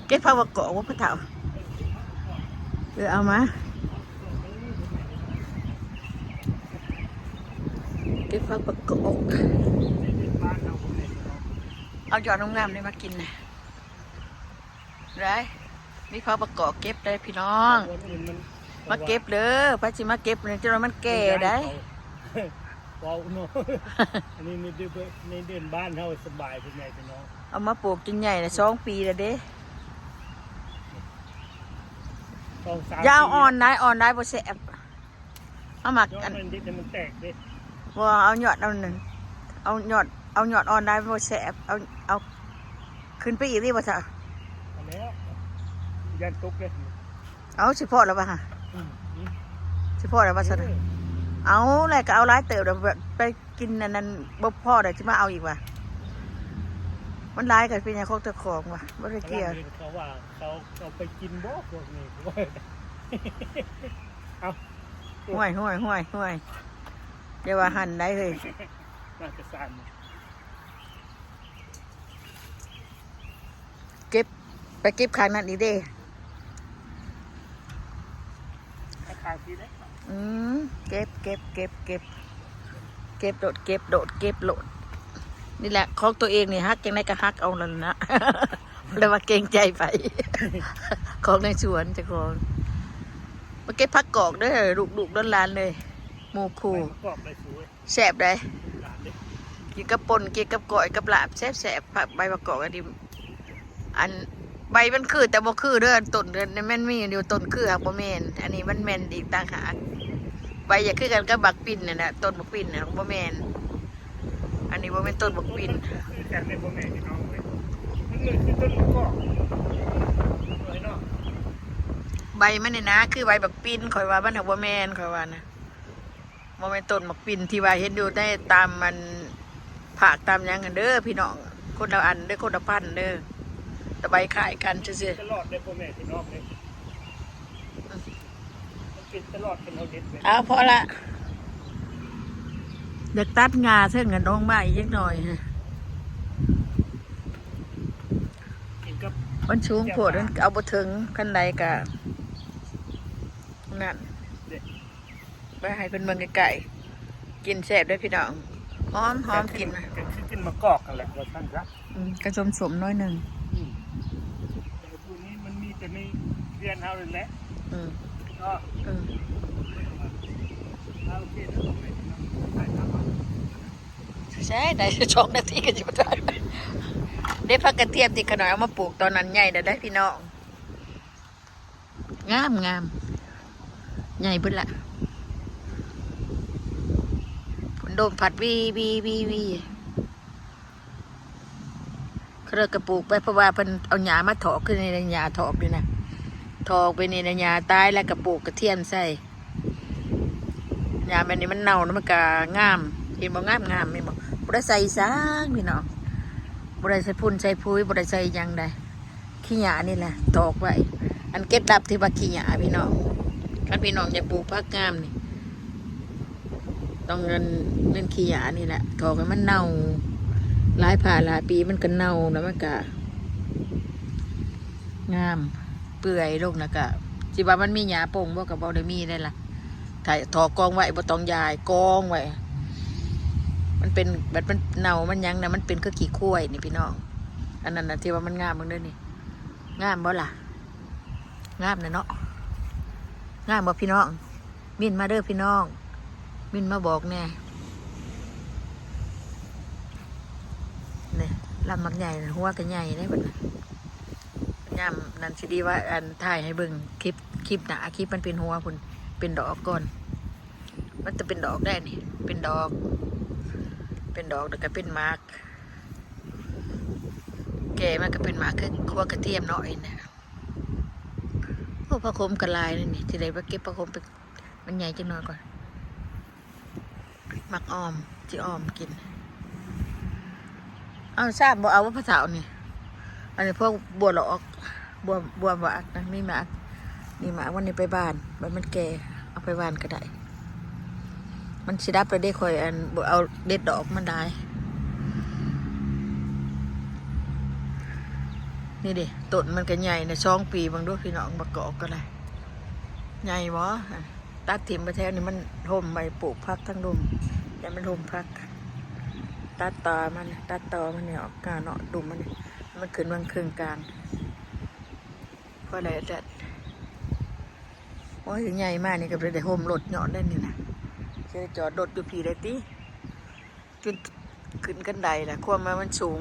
เก็บผักประกอบว่าพระเถาเอามาเก็บผักประกอบเอายอดงามๆเลยมากินนะได้มีผักประกอบเก็บได้พี่น้องมาเก็บเด้อพระจิมาเก็บเนี่ยจนมันแก่ได้เบาเนาะอันนี้ในเดือนบ้านเขาสบายเป็นไงพี่น้องเอามาปลูกจนใหญ่นะ2 ปีแล้วเด้ยาวอ่อนได้บ่แซ่บเอาหมักอันมันแตกดิว่าเอาหยอดเอาหนึ่งเอาหยอดอ่อนได้บ่แซ่บเอาขึ้นไปอีกดิบ่ซะอันนี้ยันตุกเลยเอาสิพอแล้วป่ะฮะสิพอแล้วป่ะซะเอาอะไรก็เอาหลายเติบเดี๋ยวไปกินนั่นบ่พอเดี๋ยวจะมาเอาอีกว่ะมันหลายกันเป็นยังของเจ้าของว่ะบ่ได้เกี่ยวเขาว่าเขาไปกินบ่พวกนี้เอาห่วยเดี๋ยวว่าหั่นได้เลยน่าจะสั่นเก็บข้างนั้นอีกเด้ข้างที่เล็กเก็บโดดนี่แหละของตัวเองนี่ฮักยังไงก็ฮักเอาแล้วนะเลยว่าเกรงใจไปของในสวนจะของมาเก็บผักกอกเด้อลูกๆล้านๆเลยหมูคูแซ่บได้กินกับป่นกินกับก้อยกับลาบแซ่บผักใบผักกอกอันใบมันคือแต่บ่คือเด้อต้นเดือนแม่นมีอยู่ต้นคือหักบ่แม่นอันนี้มันแม่นอีกต่างหากใบอย่าคือกันกับบักปิ่นน่ะนะต้นบักปิ่นน่ะบ่แม่นอันนี้บ่แม่นต้นบักปิ่นแต่ในบ่แม่นพี่น้องเว้ยมันเลยคือต้นมะกอกเลยเนาะใบมันนี่นะคือใบบักปิ่นข่อยว่ามันหักบ่แม่นข่อยว่านะบ่แม่นต้นบักปิ่นที่ว่าเห็นอยู่ในตามมันผักตามหยังกันเด้อพี่น้องคนละอันเด้อคนละพันเด้อแต่ใบขายกันซื่อๆตลอดได้พ่อแม่พี่น้องเลยกินตลอดเป็นเอาเด็ดเลยเอาพอละเด็กตัดงาเส้นกันน้องมาอีกนิดหน่อยฮะมันชูงโผล่เอาบะถึงขั้นใดกะนั่นไปให้เป็นเมืองไก่กินแซ่บด้วยพี่น้องหอมกินนะกินมะกอกกันแหละว่าท่านครับกระสมน้อยหนึ่งแต่ตัวนี้มันมีแต่ในเรียนเอาเลยแหละก็ใช่ได้2 นาทีก็จะได้ได้พักกระเทียมติดขน่อยเอามาปลูกตอนนั้นใหญ่ได้พี่น้องงามใหญ่พุ่นละผลโดมผัดวีเขาเลิกกระปลูกไปเพราะว่าเป็นเอาหญ้ามาถอกขึ้นในหญ้าถอกด้วยนะถอกไปในหญ้าตายแล้วกระปลูกกระเทียมใส่หญ้าแบบนี้มันเน่าแล้วมันก็งามเห็นบ่งามไม่บ่ได้ใส่ซางพี่น้องบ่ได้ใส่พุ่นใส่พุ้ยบ่ได้ใส่ยังใดขี้หญ้านี่แหละตอกไว้อันเก็บดับที่ว่าขี้หญ้าพี่น้องคันพี่น้องจะปลูกผักงามนี่ต้องเงินขี้หญ้านี่แหละตอกให้มันเน่าหลายปีมันก็เน่าแล้วมันก็งามเปื่อยลงนะกะสิว่ามันมีหญ้าป่งบ่ก็บ่ได้มีได้ล่ะถ้าถอกกองไว้บ่ต้องย้ายกองไว้มันเป็นแบบมันเน่ามันยังนะมันเป็นคือขี้ข้วยนี่พี่น้องอันนั้นนะที่ว่ามันงามมึงเด้อนี่งามบ่ล่ะงามนะเนาะงามบ่พี่น้องมินมาเด้อพี่น้องมินมาบอกแน่เนี่ยลำมักใหญ่หัวก็ใหญ่ได้บัดนั้นงามนั่นสิดีว่าอันถ่ายให้เบิ่งคลิปหนาคลิปมันเป็นหัวพุ่นเป็นดอกก่อนมันจะเป็นดอกได้นี่เป็นดอกแล้วก็เป็นมาร์กแก่มันก็เป็นมาร์กคือคั่วกระเทียมหน่อยนะพวกผักโขมกระลายนี่ที่ไหนว่าเก็บผักโขมไปมันใหญ่จังหน่อยก่อนมักอ้อมจีอ้อมกินเอาทราบบ่เอาว่าภาษานี่อันนี้พวกบัวหลอกบัวหวานนะมีหมากนี่หมากวันนี้ไปบ้านมันแก่เอาไปบ้านก็ได้มันสิดับไปได้ค่อยอันเอาเด็ดดอกมันได้ นี่ดิต้นมันก็ใหญ่นะ2 ปีบางด้วยพี่น้องบักกอกก็เลยใหญ่บ่ตัดถิ่มไปแถวนี้มันห่มใบปลูกพักทั้งดุมแต่มันห่มพักตัดตอมันเนี่ยออกกาเนาะดุมมันนี่มันขึ้นวางครึ่งกลางเพราะอะไรแต่โอ้ยใหญ่มากนี่ก็เลยได้ห่มรถเนาะได้นี่นะจะจอดรถอยู่พี่ได้ติขึ้นกันไดแหละความมันสูง